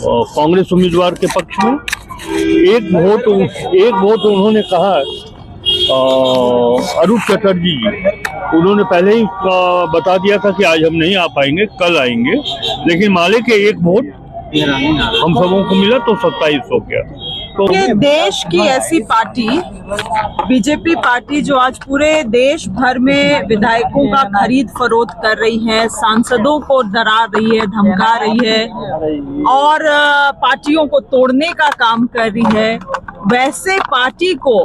कांग्रेस उम्मीदवार के पक्ष में एक वोट उन्होंने कहा अरूप चटर्जी जी, उन्होंने पहले ही बता दिया था कि आज हम नहीं आ पाएंगे, कल आएंगे, लेकिन माले के एक वोट हम सबों को मिला तो 27 हो गया। तो ये देश की ऐसी पार्टी बीजेपी पार्टी जो आज पूरे देश भर में विधायकों का खरीद फरोख्त कर रही है, सांसदों को डरा रही है, धमका रही है और पार्टियों को तोड़ने का काम कर रही है, वैसे पार्टी को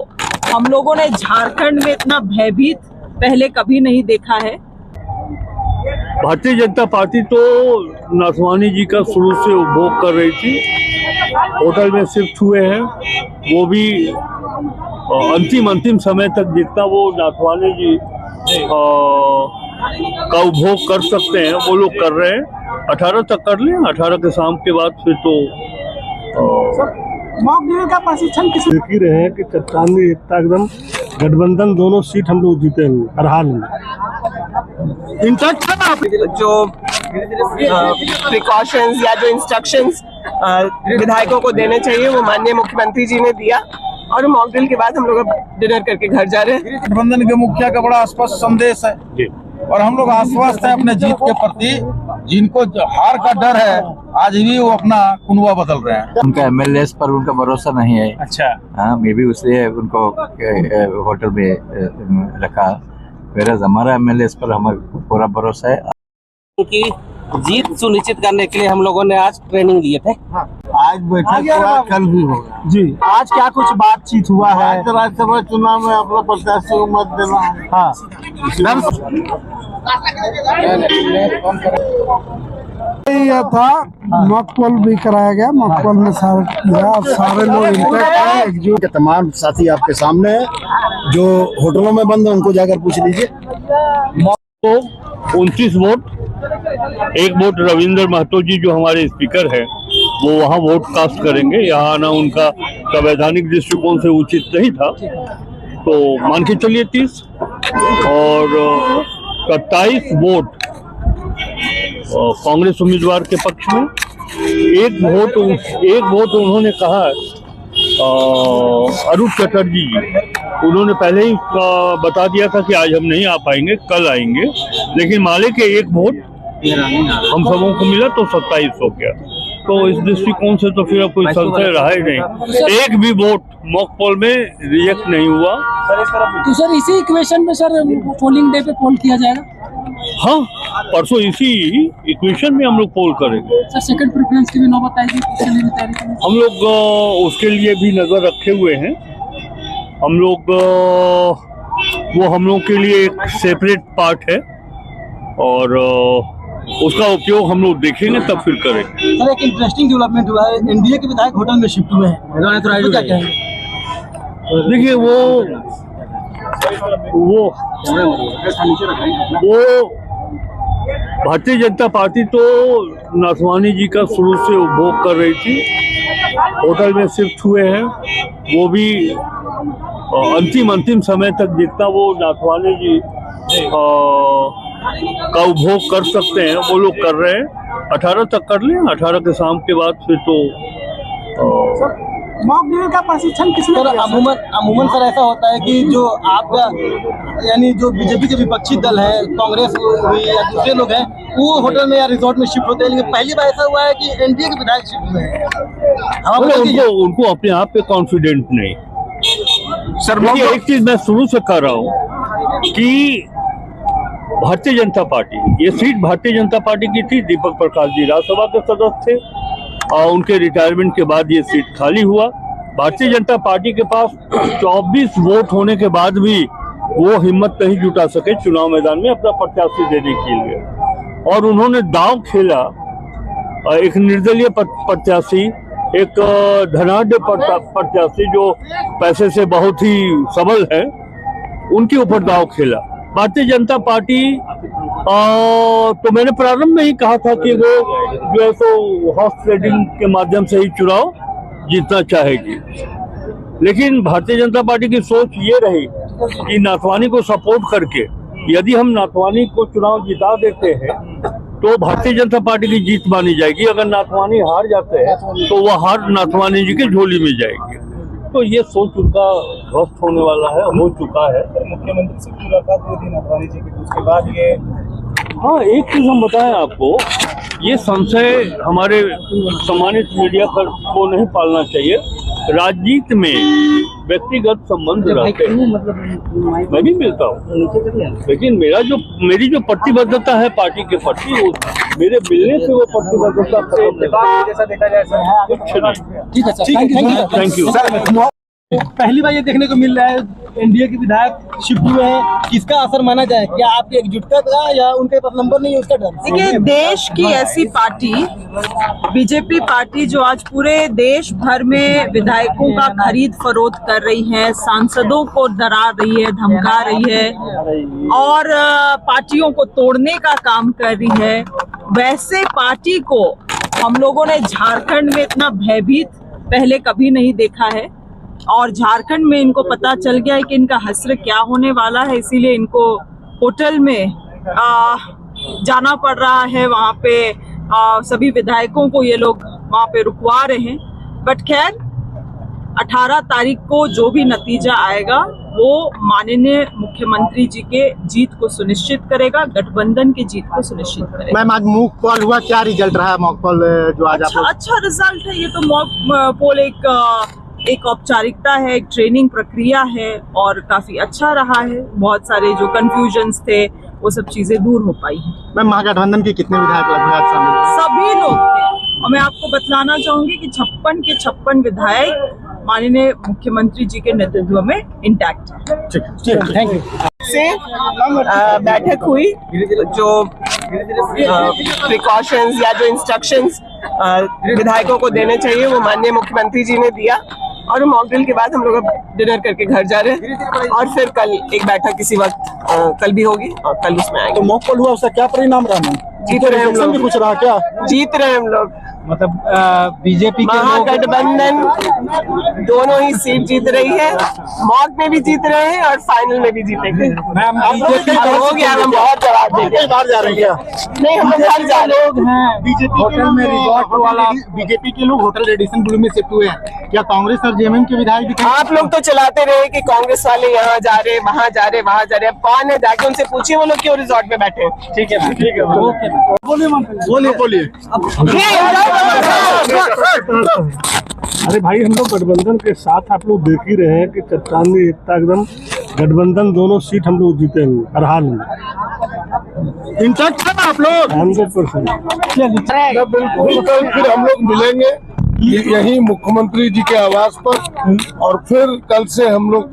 हम लोगों ने झारखंड में इतना भयभीत पहले कभी नहीं देखा है। भारतीय जनता पार्टी तो नाथवानी जी का शुरू से उपभोग कर रही थी, होटल में शिफ्ट हुए हैं, वो भी अंतिम समय तक जितना वो नाथवानी जी का उपभोग कर सकते हैं वो लोग कर रहे हैं। 18 तक कर लें, 18 के शाम के बाद फिर तो मॉक ड्रिल का प्रशिक्षण किसी देख ही रहे हैं कि चट्टानी एकता एकदम गठबंधन दोनों सीट हम लोग जीते हैं हर हाल में। जो प्रिकॉशंस या जो इंस्ट्रक्शंस विधायकों को देने चाहिए वो माननीय मुख्यमंत्री जी ने दिया और मॉक ड्रिल के बाद हम लोग डिनर करके घर जा रहे हैं। गठबंधन के मुखिया का बड़ा स्पष्ट संदेश है और हम लोग आश्वस्त हैं अपने जीत के प्रति। जिनको हार का डर है आज भी वो अपना कुनवा बदल रहे हैं। उनका एमएलए पर उनका भरोसा नहीं है। अच्छा, हाँ, मे भी इसलिए उनको होटल में रखा। मेरा हमारा एमएलए पर हमारा पूरा भरोसा है। उनकी जीत सुनिश्चित करने के लिए हम लोगों ने आज ट्रेनिंग लिए थे। आज बैठक हुआ, कल भी होगा जी। आज क्या कुछ बातचीत हुआ है? राज्यसभा चुनाव में अपना प्रत्याशी को मत देना है। हाँ, यह था मॉक पोल भी कराया गया। मॉक पोल में सारे लोग इंटैक्ट हैं। के तमाम साथी आपके सामने हैं, जो होटलों में बंद है उनको जाकर पूछ लीजिए। तो 29 वोट, एक वोट रविंद्र महतो जी जो हमारे स्पीकर है वो वहाँ वोट कास्ट करेंगे। यहाँ आना उनका संवैधानिक दृष्टिकोण से उचित नहीं था, तो मान के चलिए 30 और 27 वोट कांग्रेस उम्मीदवार के पक्ष में। एक वोट उन्होंने कहा अरूप चटर्जी जी, उन्होंने पहले ही बता दिया था कि आज हम नहीं आ पाएंगे, कल आएंगे, लेकिन माले के एक वोट हम सबों को मिला तो 27 हो गया। तो इस दृष्टिकोण से तो फिर अब कोई संशय रहा ही नहीं। एक भी वोट मॉक पोल में रिजेक्ट नहीं हुआ। तो सर इसी इक्वेशन में सर पोलिंग डे पे पोल किया जाएगा? हाँ, परसों इसी इक्वेशन में हम लोग पोल करेंगे। सर सेकंड प्रेफरेंस की भी नौबत आएगी? हम लोग उसके लिए भी नजर रखे हुए हैं। हम लोग वो हम लोग के लिए एक सेपरेट पार्ट है और उसका उपयोग हम लोग देखेंगे तब फिर करेंगे। सर एक इंटरेस्टिंग डेवलपमेंट हुआ है, एनडीए के विधायक होटल में शिफ्ट हुए हैं, तो क्या कहेंगे? देखिए वो भारतीय जनता पार्टी तो नाथवानी जी का शुरू से उपभोग कर रही थी, होटल में शिफ्ट हुए हैं, वो भी अंतिम समय तक जितना वो नाथवानी जी का उपभोग कर सकते हैं वो लोग कर रहे हैं। 18 तक कर लें, 18 के शाम के बाद फिर तो मॉक ड्रिल का प्रशिक्षण किसने दिया? अमूमन सर ऐसा होता है कि जो आपका यानी जो बीजेपी के विपक्षी दल है, कांग्रेस हुई या दूसरे लोग हैं, वो होटल में या रिजॉर्ट में शिफ्ट होते हैं, लेकिन पहली बार ऐसा हुआ है कि एनडीए के विधायक शिफ्ट हुए हैं। उनको अपने आप पे कॉन्फिडेंट नहीं। सर एक चीज मैं शुरू से कर रहा हूँ कि भारतीय जनता पार्टी, ये सीट भारतीय जनता पार्टी की थी। दीपक प्रकाश जी राज्यसभा के सदस्य थे और उनके रिटायरमेंट के बाद ये सीट खाली हुआ। भारतीय जनता पार्टी के पास 24 वोट होने के बाद भी वो हिम्मत नहीं जुटा सके चुनाव मैदान में अपना प्रत्याशी देने के लिए, और उन्होंने दांव खेला। एक निर्दलीय प्रत्याशी, एक धनाढ्य प्रत्याशी जो पैसे से बहुत ही सबल है, उनके ऊपर दांव खेला भारतीय जनता पार्टी। तो मैंने प्रारंभ में ही कहा था कि वो जो है सो हॉर्स ट्रेडिंग के माध्यम से ही चुनाव जीतना चाहेगी, लेकिन भारतीय जनता पार्टी की सोच ये रही कि नाथवानी को सपोर्ट करके यदि हम नाथवानी को चुनाव जिता देते हैं तो भारतीय जनता पार्टी की जीत मानी जाएगी। अगर नाथवानी हार जाते हैं तो वह हार नाथवानी जी के झोली में जाएगी। तो ये सोच उनका ध्वस्त होने वाला है, हो चुका है। मुख्यमंत्री से मुलाकात हुई थी नाथवानी जी की, उसके बाद ये हाँ, एक चीज हम बताएं आपको, ये संशय हमारे सम्मानित मीडिया को नहीं पालना चाहिए। राजनीति में व्यक्तिगत संबंध रहते हैं, मैं भी मिलता हूँ, लेकिन मेरी जो प्रतिबद्धता है पार्टी के प्रति, वो मेरे मिलने से वो प्रतिबद्धता जैसा देखा जाए कुछ नहीं। ठीक है सर, थैंक यू। पहली बार ये देखने को मिल रहा है एनडीए के विधायक शिफ्ट हुए हैं, किसका असर माना जाए? क्या आपकी एकजुटता का या उनके पास नंबर नहीं है उसका डर? देखिए, देश की ऐसी पार्टी बीजेपी पार्टी जो आज पूरे देश भर में विधायकों का खरीद फरोख्त कर रही है, सांसदों को डरा रही है, धमका रही है और पार्टियों को तोड़ने का काम कर रही है, वैसे पार्टी को हम लोगों ने झारखंड में इतना भयभीत पहले कभी नहीं देखा है। और झारखंड में इनको पता चल गया है कि इनका हश्र क्या होने वाला है, इसीलिए इनको होटल में जाना पड़ रहा है। वहाँ पे सभी विधायकों को ये लोग वहाँ पे रुकवा रहे हैं। बट खैर, 18 तारीख को जो भी नतीजा आएगा वो माननीय मुख्यमंत्री जी के जीत को सुनिश्चित करेगा, गठबंधन की जीत को सुनिश्चित करेगा। मैम, आज मॉक पोल हुआ, क्या रिजल्ट रहा मॉक पोल जो आज अच्छा रिजल्ट है। ये तो मॉक पोल एक औपचारिकता है, एक ट्रेनिंग प्रक्रिया है और काफी अच्छा रहा है। बहुत सारे जो कंफ्यूजन्स थे वो सब चीजें दूर हो पाई हैं। मैम, महागठबंधन के कितने विधायक लगभग शामिल? सभी लोग थे और मैं आपको बतलाना चाहूंगी कि 56 के 56 विधायक माननीय मुख्यमंत्री जी के नेतृत्व में इंटैक्ट है। Thank you. से बैठक हुई, जो प्रिकॉशंस या जो इंस्ट्रक्शंस विधायकों को देने चाहिए वो माननीय मुख्यमंत्री जी ने दिया और मॉक ड्रिल के बाद हम लोग अब डिनर करके घर जा रहे हैं और फिर कल एक बैठक किसी वक्त कल भी होगी और कल उसमें आएंगे। तो मॉक पोल हुआ, उसका क्या परिणाम रहा? जीत रहे हम लोग, कुछ रहा क्या? जीत रहे हम लोग, मतलब बीजेपी के महागठबंधन दोनों ही सीट जीत रही है, मॉक में भी जीत रहे हैं और फाइनल में भी जीतेंगे। मैम, हो गया, हम बहुत जवाब देंगे। बाहर जा रहे हैं क्या? नहीं, हम घर जा रहे लोग हैं बीजेपी होटल में रिजॉर्ट वाला, बीजेपी के लोग होटल रेडिसन ब्लू में शिफ्ट हुए हैं। क्या कांग्रेस और जेएमएम के विधायक भी? आप लोग तो चलाते रहे कि कांग्रेस वाले यहाँ जा रहे, वहाँ जा रहे, वहाँ जा रहे। अब कौन है, जाके उनसे पूछिए वो लोग क्यों रिजॉर्ट में बैठे। ठीक है, ठीक है, बोलिए। अरे भाई, हम लोग गठबंधन के साथ, आप लोग देख ही रहे हैं कि चट्टानी एकता एकदम गठबंधन, दोनों सीट हम लोग जीते हुए हर हाल में। इंटैक्ट है ना आप लोग? 100%। बिल्कुल, कल फिर हम लोग मिलेंगे यही मुख्यमंत्री जी के आवास पर और फिर कल से हम लोग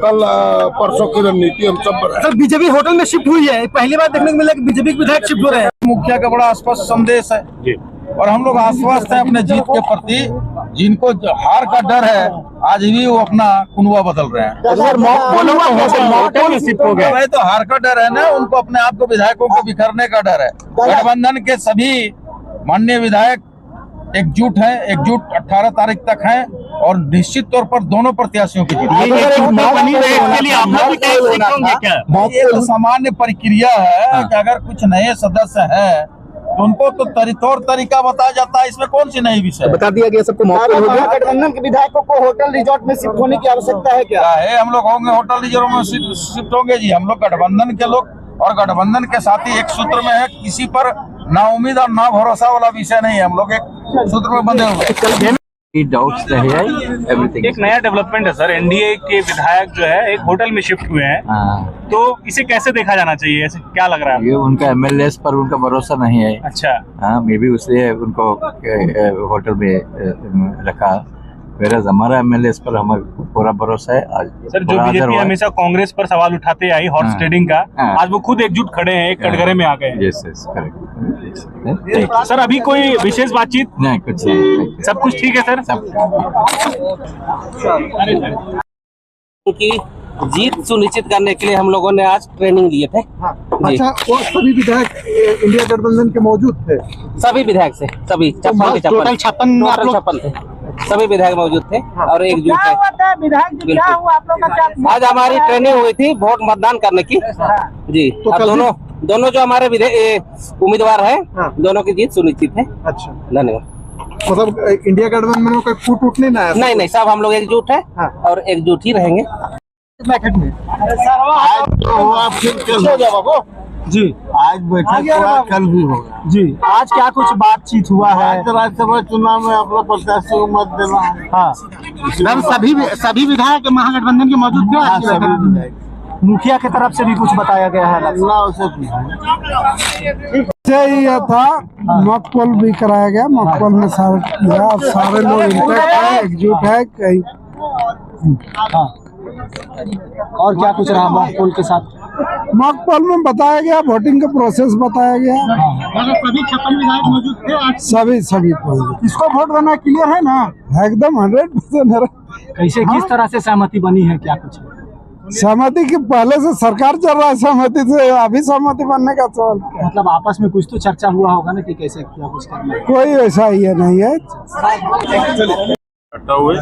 परसों की रणनीति हम सब बनाएंगे। सर, बीजेपी होटल में शिफ्ट हुई है, पहली बार देखने को मिला कि बीजेपी के विधायक शिफ्ट हो रहे हैं। मुखिया का बड़ा स्पष्ट संदेश है और हम लोग आश्वस्त है अपने जीत के प्रति। जिनको हार का डर है आज भी वो अपना कुनवा बदल रहे हैं। भाई, तो हार का डर है ना, उनको अपने आप को विधायकों को बिखरने का डर है। गठबंधन के सभी माननीय विधायक एकजुट हैं, एकजुट 18 तारीख तक हैं और निश्चित तौर पर दोनों प्रत्याशियों की जीत। ये तो सामान्य प्रक्रिया है कि अगर कुछ नए सदस्य हैं तो उनको तो तौर तरीका बताया जाता है, इसमें कौन सी नई विषय बता दिया गया सबको। गठबंधन के विधायकों को होटल रिजॉर्ट में शिफ्ट होने की आवश्यकता है क्या? है, हम लोग होंगे होटल रिजॉर्ट में शिफ्ट होंगे जी। हम लोग गठबंधन के लोग और गठबंधन के साथी एक सूत्र में है, किसी पर ना उम्मीद और ना भरोसा वाला विषय नहीं है। हम लोग एक सूत्र में बंधे हुए। डाउट्स रहे हैं, एवरीथिंग। एक नया डेवलपमेंट है सर, एनडीए के विधायक जो है एक होटल में शिफ्ट हुए हैं, तो इसे कैसे देखा जाना चाहिए, ऐसे क्या लग रहा है? ये उनका एमएलएस पर उनका भरोसा नहीं है। अच्छा, हाँ, मे बी इसलिए उनको होटल में रखा। वैराज हमारा एमएलए पर हमारा पूरा भरोसा है। आज सर, जो बीजेपी हमेशा कांग्रेस पर सवाल उठाते आई हॉर्स ट्रेडिंग का, आज वो खुद एकजुट खड़े हैं, एक कटघरे में आ गए हैं। Yes, correct. सर, अभी कोई विशेष बातचीत नहीं, कुछ नहीं, सब कुछ ठीक है सर। सब की जीत सुनिश्चित करने के लिए हम लोगों ने आज ट्रेनिंग लिए थे। अच्छा, वो सभी विधायक इंडिया गठबंधन के मौजूद थे? सभी विधायक से, सभी 56 थे, सभी विधायक मौजूद थे और एकजुट थे। आज हमारी ट्रेनिंग हुई थी वोट मतदान करने की जी। अब दोनों दोनों जो हमारे उम्मीदवार है दोनों की जीत सुनिश्चित है। अच्छा, धन्यवाद। मतलब इंडिया गठबंधन में कोई फूट उठ नहीं ना है? नहीं, सब हम लोग एकजुट है और एकजुट ही रहेंगे। जी, आज बैठक हुआ, कल भी होगा जी। आज क्या कुछ बातचीत हुआ है? राज्यसभा चुनाव में अपना प्रत्याशी को मत देना है। हाँ, सभी विधायक महागठबंधन के मौजूद थे आज की बैठक में? मुखिया की तरफ से भी कुछ बताया गया है? ये था मॉक पोल भी कराया गया, मॉक पोल में सारे लोग इंटैक्ट है, एकजुट है कहीं। हाँ, और क्या कुछ रहा मॉक पोल के साथ? मॉक पोल में बताया गया, वोटिंग का प्रोसेस बताया गया। सभी 56 विधायक मौजूद थे आज? सभी इसको वोट देना क्लियर है ना? एकदम 100%। कैसे किस तरह से सहमति बनी है, क्या कुछ? सहमति की पहले से सरकार चल रहा है, सहमति से अभी सहमति बनने का सवाल क्या? मतलब आपस में कुछ तो चर्चा हुआ होगा ना कि कैसे क्या कुछ करना है? कोई ऐसा ये नहीं है। इकट्ठा हुए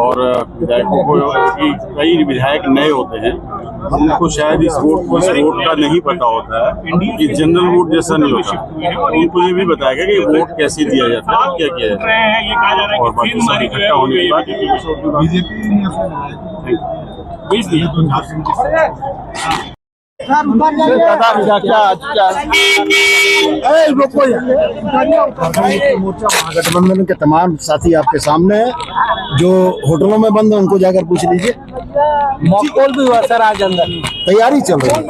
और विधायकों को, कई विधायक नए होते हैं, उनको शायद इस वोट का नहीं पता होता है कि जनरल वोट जैसा नहीं होता। उनको ये भी बताया गया कि वोट कैसे दिया जाता है, क्या किया जाता है, और बाकी सब इकट्ठा होने के बाद महागठबंधन के तमाम साथी आपके सामने हैं, जो होटलों में बंद है उनको जाकर पूछ लीजिए। मॉक पोल भी हुआ सर आज अंदर? तैयारी चल रही है।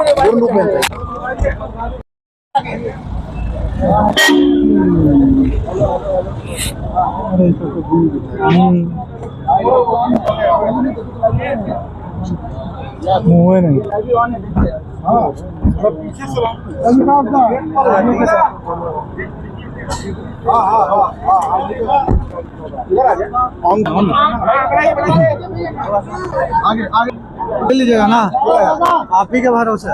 मुँह नहीं आगे लीजिएगा ना, आप ही के भरोसे।